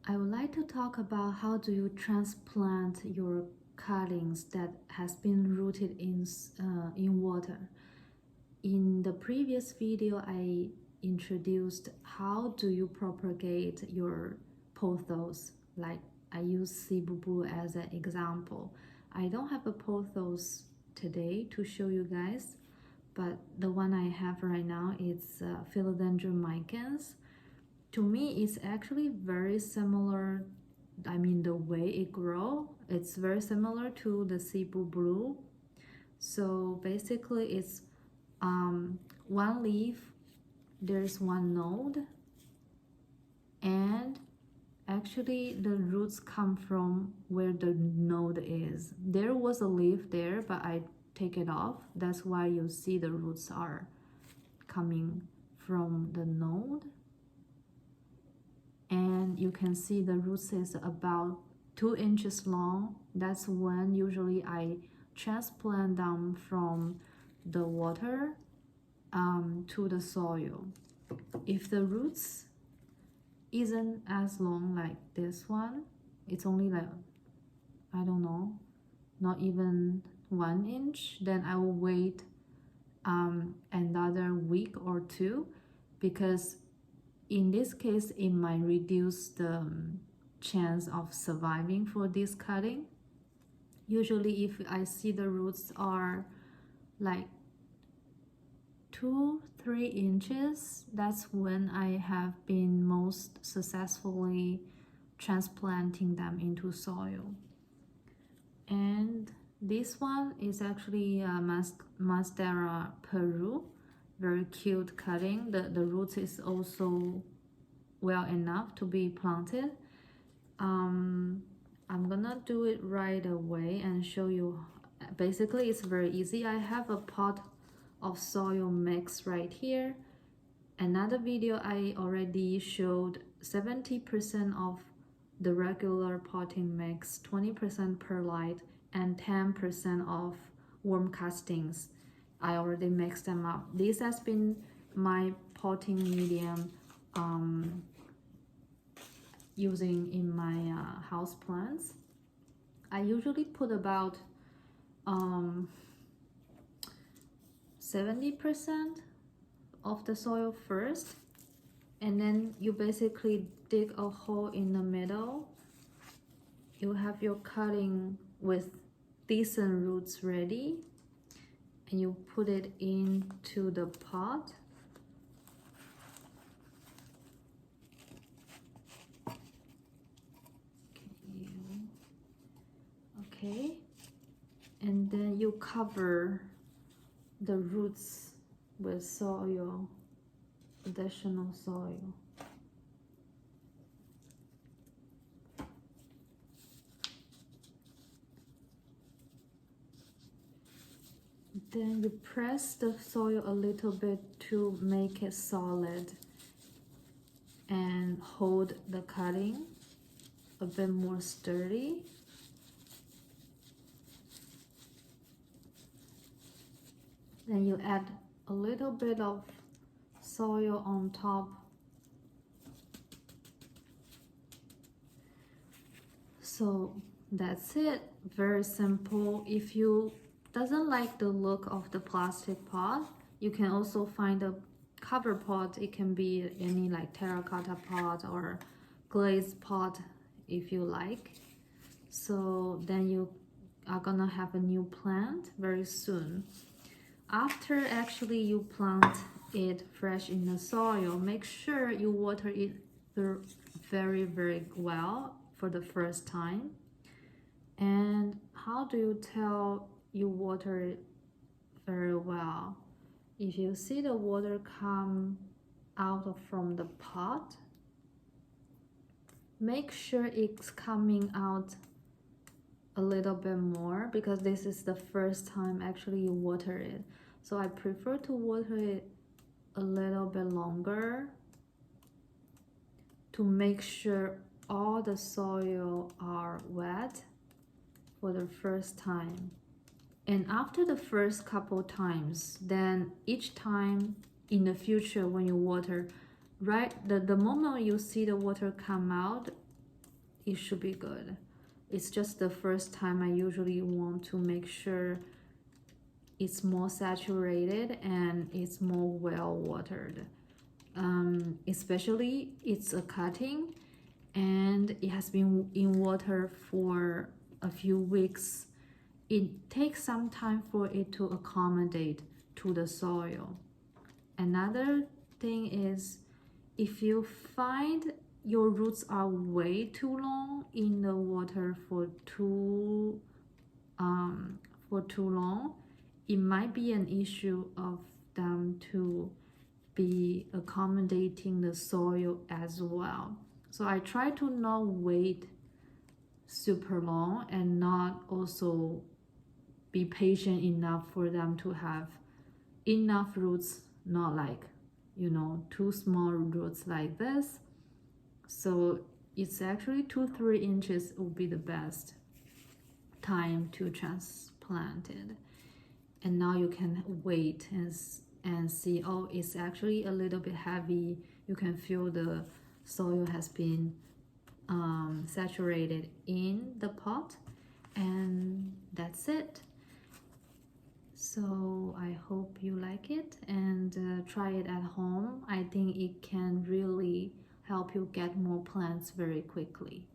I would like to talk about how do you transplant your cuttings that has been rooted in water. In the previous video, I introduced how do you propagate your pothos. Like I use Cebu as an example. I don't have a pothos today to show you guys, but the one I have right now is philodendron micans. To me, it's actually very similar. I mean, the way it grows, it's very similar to the Cebu blue. So basically, it's one leaf, there's one node, and actually the roots come from where the node is. There was a leaf there, but I take it off. That's why you see the roots are coming from the node. And you can see the roots is about 2 inches long. That's when usually I transplant them from the water to the soil. If the roots isn't as long like this one, it's only like, I don't know, not even 1 inch, then I will wait another week or two, because in this case it might reduce the chance of surviving for this cutting. Usually if I see the roots are like 2-3 inches, that's when I have been most successfully transplanting them into soil. And this one is actually Monstera Peru, very cute cutting. The roots is also well enough to be planted. I'm gonna do it right away and show you. Basically, it's very easy. I have a pot of soil mix right here. Another video I already showed 70% of the regular potting mix, 20% perlite, and 10% of worm castings. I already mixed them up. This has been my potting medium using in my house plants. I usually put about 70% of the soil first, and then you basically dig a hole in the middle. You have your cutting with decent roots ready, and you put it into the pot. Okay, and then you cover the roots with soil, additional soil. Then you press the soil a little bit to make it solid and hold the cutting a bit more sturdy. Then you add a little bit of soil on top. So that's it, very simple. If you doesn't like the look of the plastic pot, you can also find a cover pot. It can be any like terracotta pot or glazed pot if you like. So then you are gonna have a new plant very soon. After actually you plant it fresh in the soil, make sure you water it very, very well for the first time. And how do you tell you water it very well? If you see the water come out from the pot, make sure it's coming out a little bit more, because this is the first time actually you water it. So I prefer to water it a little bit longer to make sure all the soil are wet for the first time. And after the first couple times, then each time in the future when you water, right, the moment you see the water come out, it should be good. It's just the first time I usually want to make sure it's more saturated and it's more well watered. Especially it's a cutting and it has been in water for a few weeks. It takes some time for it to accommodate to the soil. Another thing is, if you find your roots are way too long in the water for too long, it might be an issue of them to be accommodating the soil as well. So I try to not wait super long and not also be patient enough for them to have enough roots, not like, you know, too small roots like this. So it's actually 2-3 inches would be the best time to transplant it. And now you can wait and see, oh, it's actually a little bit heavy. You can feel the soil has been saturated in the pot, and that's it. So I hope you like it and try it at home. I think it can really help you get more plants very quickly.